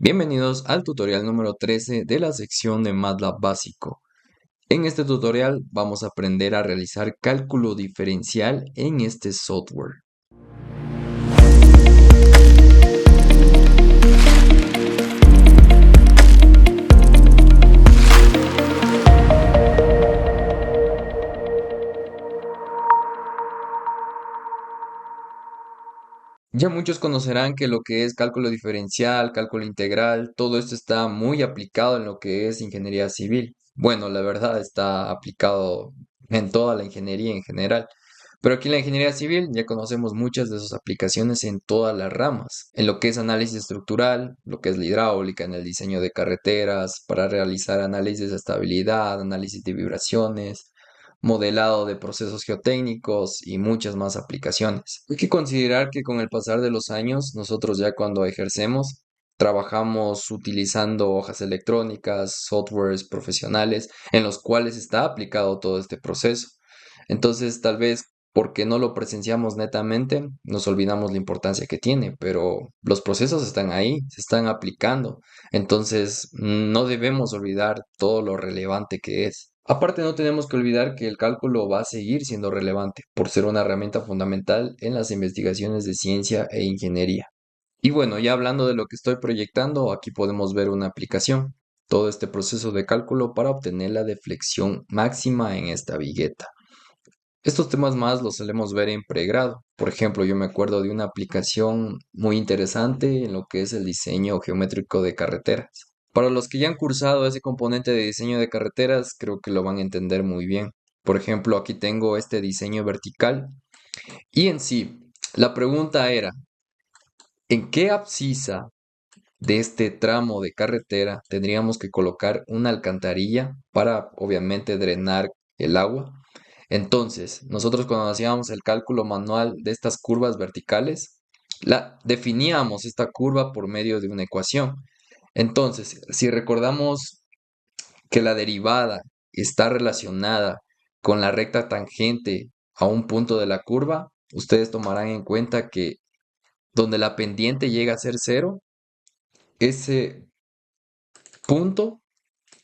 Bienvenidos al tutorial número 13 de la sección de MATLAB básico. En este tutorial vamos a aprender a realizar cálculo diferencial en este software. Ya muchos conocerán que lo que es cálculo diferencial, cálculo integral, todo esto está muy aplicado en lo que es ingeniería civil. Bueno, la verdad está aplicado en toda la ingeniería en general. Pero aquí en la ingeniería civil ya conocemos muchas de sus aplicaciones en todas las ramas, en lo que es análisis estructural, lo que es la hidráulica, en el diseño de carreteras, para realizar análisis de estabilidad, análisis de vibraciones, modelado de procesos geotécnicos y muchas más aplicaciones. Hay que considerar que con el pasar de los años, nosotros ya cuando ejercemos, trabajamos utilizando hojas electrónicas, softwares profesionales en los cuales está aplicado todo este proceso. Entonces, tal vez porque no lo presenciamos netamente, nos olvidamos la importancia que tiene, pero los procesos están ahí, se están aplicando. Entonces, no debemos olvidar todo lo relevante que es. Aparte, no tenemos que olvidar que el cálculo va a seguir siendo relevante por ser una herramienta fundamental en las investigaciones de ciencia e ingeniería. Y bueno, ya hablando de lo que estoy proyectando, aquí podemos ver una aplicación. Todo este proceso de cálculo para obtener la deflexión máxima en esta vigueta. Estos temas más los solemos ver en pregrado. Por ejemplo, yo me acuerdo de una aplicación muy interesante en lo que es el diseño geométrico de carreteras. Para los que ya han cursado ese componente de diseño de carreteras, creo que lo van a entender muy bien. Por ejemplo, aquí tengo este diseño vertical y en sí, la pregunta era, ¿en qué abscisa de este tramo de carretera tendríamos que colocar una alcantarilla para, obviamente, drenar el agua? Entonces, nosotros cuando hacíamos el cálculo manual de estas curvas verticales, definíamos esta curva por medio de una ecuación. Entonces, si recordamos que la derivada está relacionada con la recta tangente a un punto de la curva, ustedes tomarán en cuenta que donde la pendiente llega a ser cero, ese punto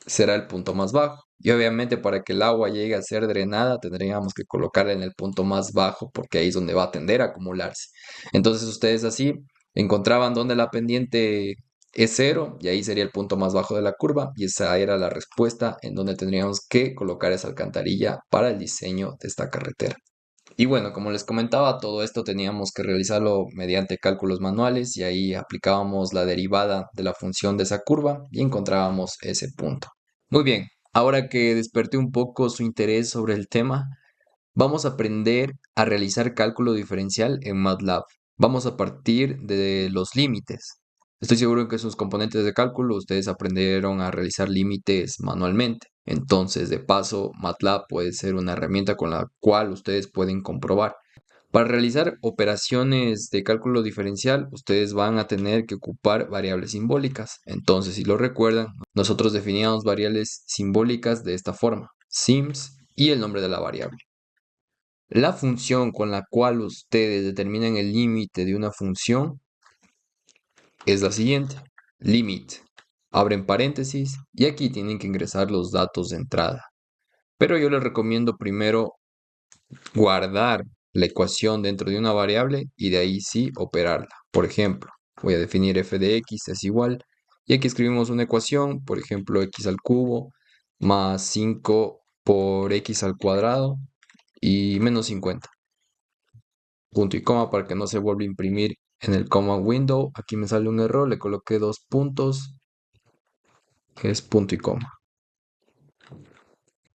será el punto más bajo. Y obviamente para que el agua llegue a ser drenada tendríamos que colocarla en el punto más bajo porque ahí es donde va a tender a acumularse. Entonces ustedes así encontraban donde la pendiente es cero y ahí sería el punto más bajo de la curva y esa era la respuesta en donde tendríamos que colocar esa alcantarilla para el diseño de esta carretera. Y bueno, como les comentaba, todo esto teníamos que realizarlo mediante cálculos manuales y ahí aplicábamos la derivada de la función de esa curva y encontrábamos ese punto. Muy bien, ahora que desperté un poco su interés sobre el tema, vamos a aprender a realizar cálculo diferencial en MATLAB. Vamos a partir de los límites. Estoy seguro que sus componentes de cálculo ustedes aprendieron a realizar límites manualmente. Entonces, de paso, MATLAB puede ser una herramienta con la cual ustedes pueden comprobar. Para realizar operaciones de cálculo diferencial, ustedes van a tener que ocupar variables simbólicas. Entonces, si lo recuerdan, nosotros definíamos variables simbólicas de esta forma, sims y el nombre de la variable. La función con la cual ustedes determinan el límite de una función es la siguiente. Limit. Abren paréntesis y aquí tienen que ingresar los datos de entrada. Pero yo les recomiendo primero guardar la ecuación dentro de una variable y de ahí sí operarla. Por ejemplo, voy a definir f de x es igual y aquí escribimos una ecuación, por ejemplo, x al cubo más 5 por x al cuadrado y menos 50. Punto y coma para que no se vuelva a imprimir en el comma window. Aquí me sale un error, le coloqué dos puntos, que es punto y coma.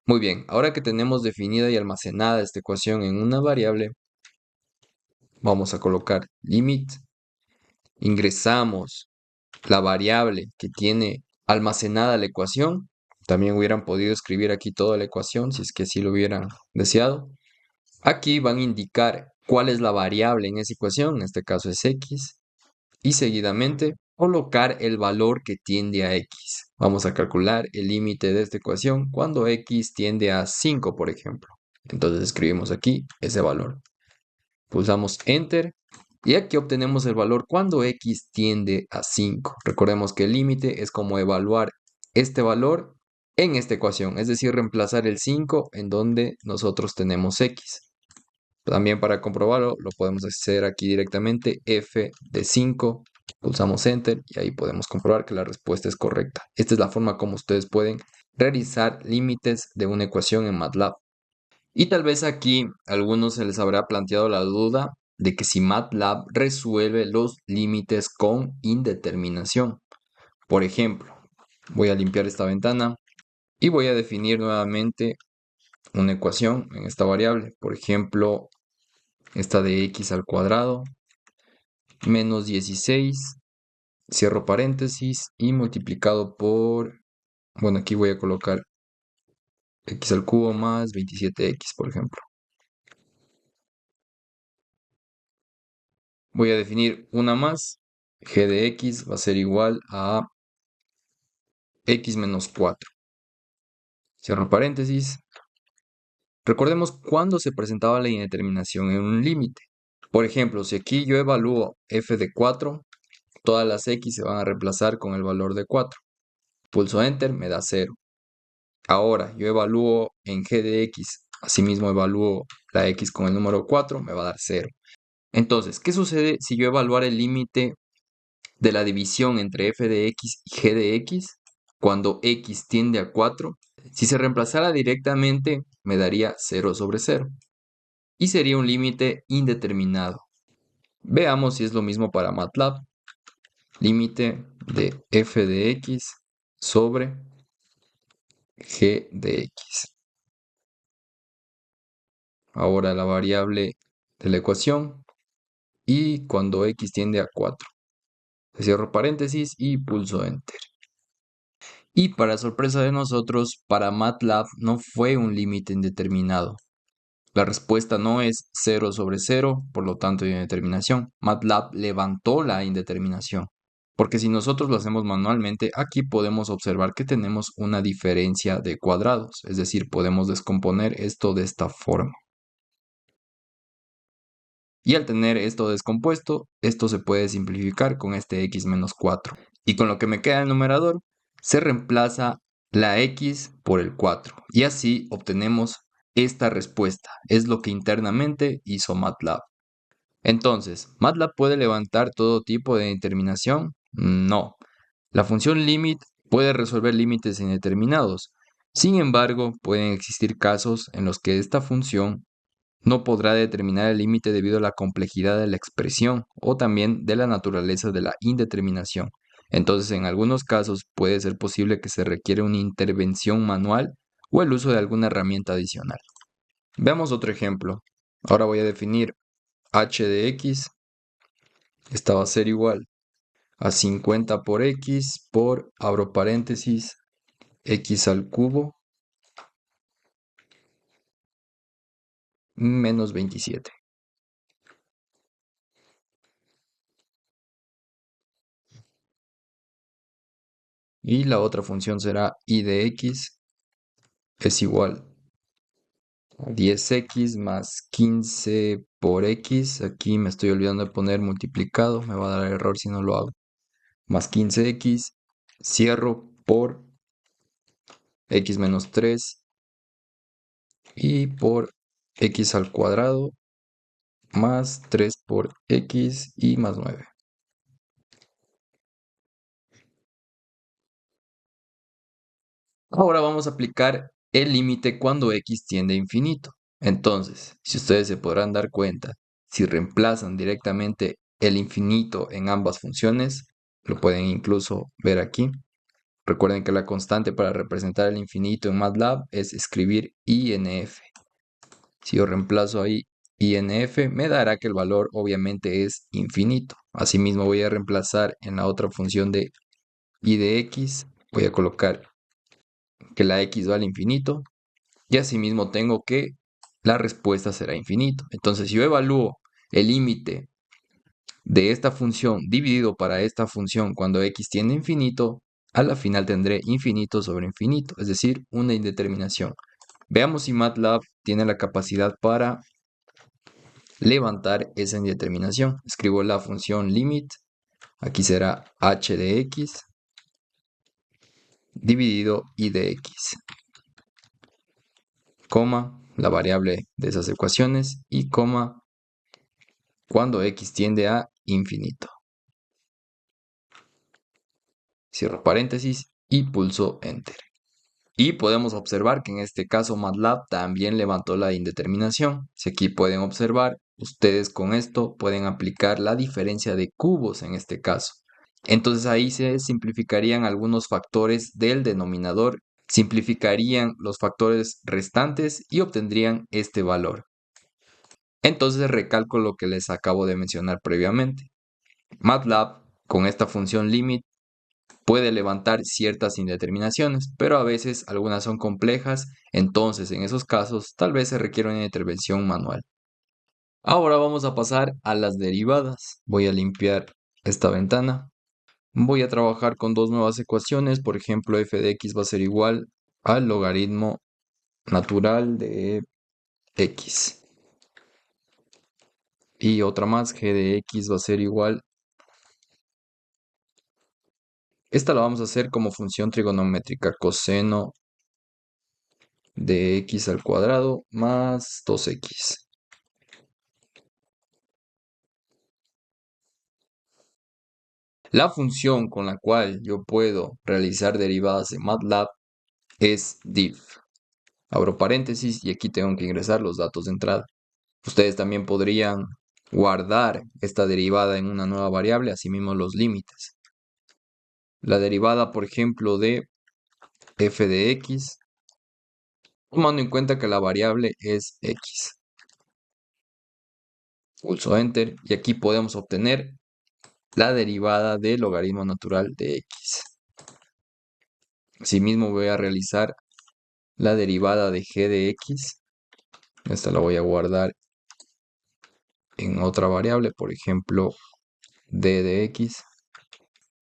Muy bien, ahora que tenemos definida y almacenada esta ecuación en una variable, vamos a colocar limit, ingresamos la variable que tiene almacenada la ecuación. También hubieran podido escribir aquí toda la ecuación si es que así lo hubieran deseado. Aquí van a indicar cuál es la variable en esa ecuación, en este caso es x, y seguidamente colocar el valor que tiende a x. Vamos a calcular el límite de esta ecuación cuando x tiende a 5, por ejemplo. Entonces escribimos aquí ese valor. Pulsamos Enter Y aquí obtenemos el valor cuando x tiende a 5. Recordemos que el límite es como evaluar este valor en esta ecuación, es decir, reemplazar el 5 en donde nosotros tenemos x. También para comprobarlo lo podemos hacer aquí directamente, f de 5, pulsamos enter y ahí podemos comprobar que la respuesta es correcta. Esta es la forma como ustedes pueden realizar límites de una ecuación en MATLAB. Y tal vez aquí a algunos se les habrá planteado la duda de que si MATLAB resuelve los límites con indeterminación. Por ejemplo, voy a limpiar esta ventana y voy a definir nuevamente una ecuación en esta variable. Por ejemplo, esta de x al cuadrado menos 16, cierro paréntesis y multiplicado por, bueno, aquí voy a colocar x al cubo más 27x, por ejemplo. Voy a definir una más. G de x va a ser igual a x menos 4. Cierro paréntesis. Recordemos cuándo se presentaba la indeterminación en un límite. Por ejemplo, si aquí yo evalúo f de 4, todas las x se van a reemplazar con el valor de 4. Pulso enter, me da 0. Ahora yo evalúo en g de x, asimismo evalúo la x con el número 4, me va a dar 0. Entonces, ¿qué sucede si yo evaluara el límite de la división entre f de x y g de x cuando x tiende a 4? Si se reemplazara directamente, me daría 0 sobre 0 y sería un límite indeterminado. Veamos si es lo mismo para MATLAB. Límite de f de x sobre g de x. Ahora la variable de la ecuación y cuando x tiende a 4. Cierro paréntesis y pulso enter. Y para sorpresa de nosotros, para MATLAB no fue un límite indeterminado. La respuesta no es 0 sobre 0, por lo tanto hay indeterminación. MATLAB levantó la indeterminación. Porque si nosotros lo hacemos manualmente, aquí podemos observar que tenemos una diferencia de cuadrados. Es decir, podemos descomponer esto de esta forma. Y al tener esto descompuesto, esto se puede simplificar con este x menos 4. Y con lo que me queda en el numerador, se reemplaza la x por el 4. Y así obtenemos esta respuesta. Es lo que internamente hizo MATLAB. Entonces, ¿MATLAB puede levantar todo tipo de indeterminación? No. La función limit puede resolver límites indeterminados. Sin embargo, pueden existir casos en los que esta función no podrá determinar el límite debido a la complejidad de la expresión o también de la naturaleza de la indeterminación. Entonces, en algunos casos puede ser posible que se requiera una intervención manual o el uso de alguna herramienta adicional. Veamos otro ejemplo. Ahora voy a definir h de x. Esta va a ser igual a 50 por x por, abro paréntesis, x al cubo menos 27. Y la otra función será y de x es igual a 10x más 15 por x. Aquí me estoy olvidando de poner multiplicado, me va a dar error si no lo hago. Más 15x, cierro por x menos 3 y por x al cuadrado más 3 por x y más 9. Ahora vamos a aplicar el límite cuando x tiende a infinito. Entonces, si ustedes se podrán dar cuenta, si reemplazan directamente el infinito en ambas funciones, lo pueden incluso ver aquí. Recuerden que la constante para representar el infinito en MATLAB es escribir INF. Si yo reemplazo ahí INF, me dará que el valor obviamente es infinito. Asimismo voy a reemplazar en la otra función de y de x, voy a colocar que la x va al infinito y asimismo tengo que la respuesta será infinito. Entonces, si yo evalúo el límite de esta función dividido para esta función cuando x tiende a infinito, a la final tendré infinito sobre infinito, es decir, una indeterminación. Veamos si MATLAB tiene la capacidad para levantar esa indeterminación. Escribo la función limit, aquí será h de x dividido y de x, coma, la variable de esas ecuaciones y coma, cuando x tiende a infinito. Cierro paréntesis y pulso Enter. Y podemos observar que en este caso MATLAB también levantó la indeterminación. Si aquí pueden observar, ustedes con esto pueden aplicar la diferencia de cubos en este caso. Entonces ahí se simplificarían algunos factores del denominador, simplificarían los factores restantes y obtendrían este valor. Entonces recalco lo que les acabo de mencionar previamente. MATLAB con esta función limit puede levantar ciertas indeterminaciones, pero a veces algunas son complejas, entonces en esos casos tal vez se requiere una intervención manual. Ahora vamos a pasar a las derivadas. Voy a limpiar esta ventana. Voy a trabajar con dos nuevas ecuaciones, por ejemplo f de x va a ser igual al logaritmo natural de x. Y otra más, g de x va a ser igual. Esta la vamos a hacer como función trigonométrica, coseno de x al cuadrado más 2x. La función con la cual yo puedo realizar derivadas en MATLAB es div. Abro paréntesis y aquí tengo que ingresar los datos de entrada. Ustedes también podrían guardar esta derivada en una nueva variable, asimismo los límites. La derivada, por ejemplo, de f de x, tomando en cuenta que la variable es x. Pulso Enter y aquí podemos obtener la derivada del logaritmo natural de x. Asimismo voy a realizar la derivada de g de x. Esta la voy a guardar en otra variable, por ejemplo, d de x.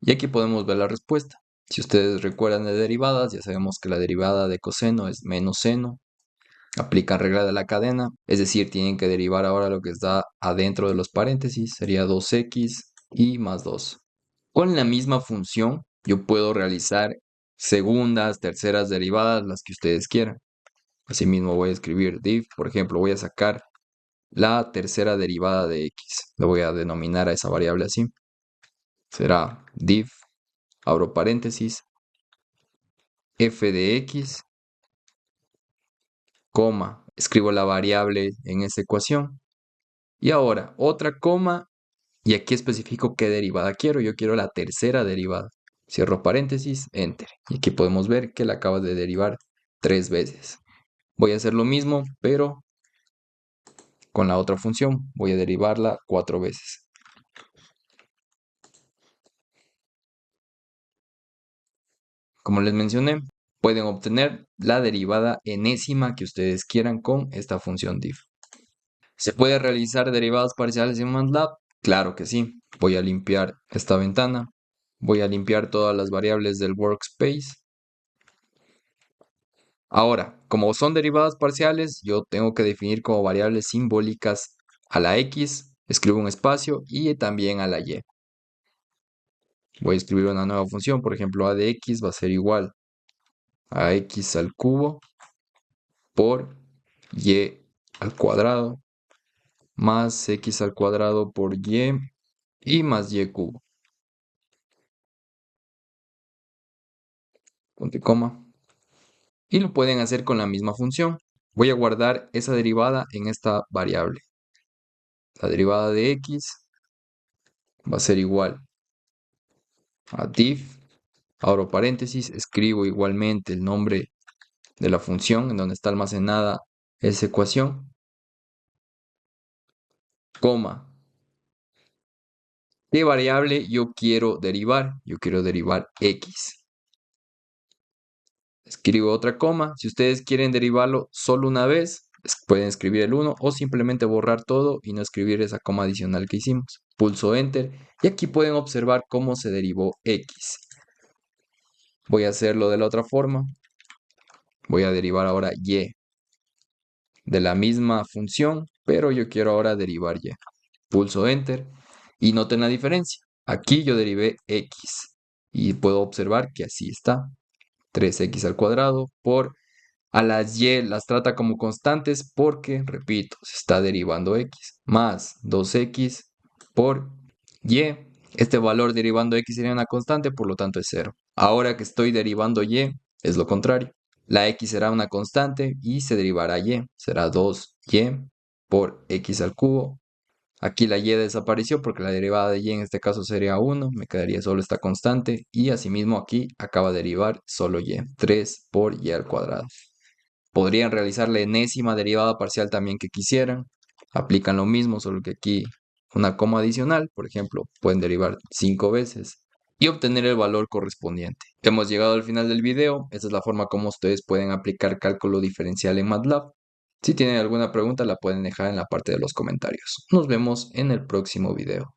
Y aquí podemos ver la respuesta. Si ustedes recuerdan de derivadas, ya sabemos que la derivada de coseno es menos seno. Aplican regla de la cadena, es decir, tienen que derivar ahora lo que está adentro de los paréntesis, sería 2x y más 2. Con la misma función, yo puedo realizar segundas, terceras derivadas, las que ustedes quieran. Asimismo voy a escribir div, por ejemplo, voy a sacar la tercera derivada de x. Lo voy a denominar a esa variable así. Será div, abro paréntesis, f de x, coma, escribo la variable en esa ecuación. Y ahora, otra coma, y aquí especifico qué derivada quiero. Yo quiero la tercera derivada. Cierro paréntesis, enter. Y aquí podemos ver que la acabo de derivar 3 veces. Voy a hacer lo mismo, pero con la otra función. Voy a derivarla 4 veces. Como les mencioné, pueden obtener la derivada enésima que ustedes quieran con esta función div. ¿Se puede realizar derivadas parciales en MATLAB? Claro que sí. Voy a limpiar esta ventana. Voy a limpiar todas las variables del workspace. Ahora, como son derivadas parciales, yo tengo que definir como variables simbólicas a la x, escribo un espacio y también a la y. Voy a escribir una nueva función, por ejemplo, a de x va a ser igual a x al cubo por y al cuadrado más x al cuadrado por y más y cubo. Punto y coma. Y lo pueden hacer con la misma función. Voy a guardar esa derivada en esta variable. La derivada de x va a ser igual a div, abro paréntesis, escribo igualmente el nombre de la función en donde está almacenada esa ecuación, coma. ¿Qué variable yo quiero derivar? Yo quiero derivar x. Escribo otra coma. Si ustedes quieren derivarlo solo una vez, pueden escribir el 1 o simplemente borrar todo y no escribir esa coma adicional que hicimos. Pulso Enter y aquí pueden observar cómo se derivó x. Voy a hacerlo de la otra forma. Voy a derivar ahora y. de la misma función, pero yo quiero ahora derivar y. Pulso Enter y noten la diferencia. Aquí yo derivé x y puedo observar que así está. 3x al cuadrado por a las y las trata como constantes porque, repito, se está derivando x más 2x por y. Este valor derivando x sería una constante, por lo tanto es cero. Ahora que estoy derivando y, es lo contrario. La x será una constante y se derivará y. Será 2y por x al cubo. Aquí la y desapareció porque la derivada de y en este caso sería 1, me quedaría solo esta constante y asimismo aquí acaba de derivar solo y, 3 por y al cuadrado. Podrían realizar la enésima derivada parcial también que quisieran, aplican lo mismo, solo que aquí una coma adicional, por ejemplo, pueden derivar 5 veces y obtener el valor correspondiente. Hemos llegado al final del video, esta es la forma como ustedes pueden aplicar cálculo diferencial en MATLAB. Si tienen alguna pregunta la pueden dejar en la parte de los comentarios. Nos vemos en el próximo video.